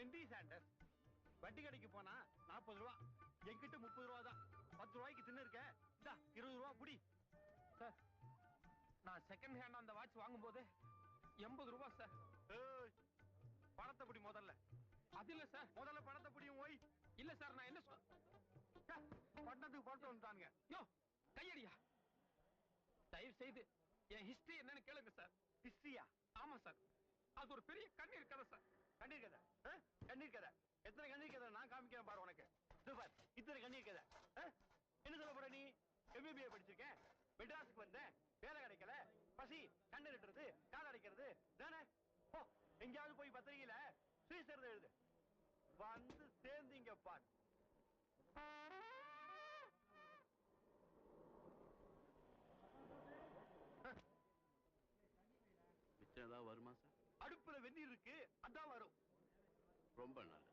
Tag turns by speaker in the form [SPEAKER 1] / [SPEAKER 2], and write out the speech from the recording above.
[SPEAKER 1] Henry Sanders. வட்டி கடைக்கு போனா 40 ரூபா, என்கிட்ட 30 ரூபா தான். 10 ரூபாய்க்கு தின்னு இருக்க, இந்தா 20 ரூபா புடி.
[SPEAKER 2] சார், நான் செகண்ட் ஹேண்ட் அந்த வாட்ச் வாங்கும் போது 80 ரூபா சார்.
[SPEAKER 1] பணத்தை பிடி முதல்ல.
[SPEAKER 2] அது இல்ல சார்.
[SPEAKER 1] முதல்ல பணத்தை பிடியும். ஓய்
[SPEAKER 2] இல்ல சார், நான் என்ன
[SPEAKER 1] பட்டணத்துக்கு போட்டு வந்துட்டானுங்க.
[SPEAKER 2] யோ, கையடியா. தயவு செய்து என் ஹிஸ்டரி என்னன்னு கேளுங்க சார்.
[SPEAKER 1] ஹிஸ்டரியா?
[SPEAKER 2] ஆமா சார், அது ஒரு பெரிய கண்ணீர் கதை சார்.
[SPEAKER 1] கண்ணீர் கதை? கண்ணீர் கதை? எத்தனை கண்ணீர் கதை நான் காமிக்கிறேன் பாரு உனக்கு. இத்தனை கண்ணீர் கதை. என்ன சொல்ல போற நீ? MBA படிச்சிருக்கேன், மெட்ராஸுக்கு வந்தேன், வேலை கிடைக்கல, பசி, கண்ணு நட்டுறது, கால் அடைக்கிறது தானே. எங்கேயாவது போய் பத்திரிகையில சுயசரிதை எழுது. வந்து சேர்ந்தீங்க பார்.
[SPEAKER 3] மிச்சம் ஏதாவது வருமா சார்?
[SPEAKER 1] அடுப்புல வெந்நீர் இருக்கு, அதான் வரும்.
[SPEAKER 3] ரொம்ப நல்லது.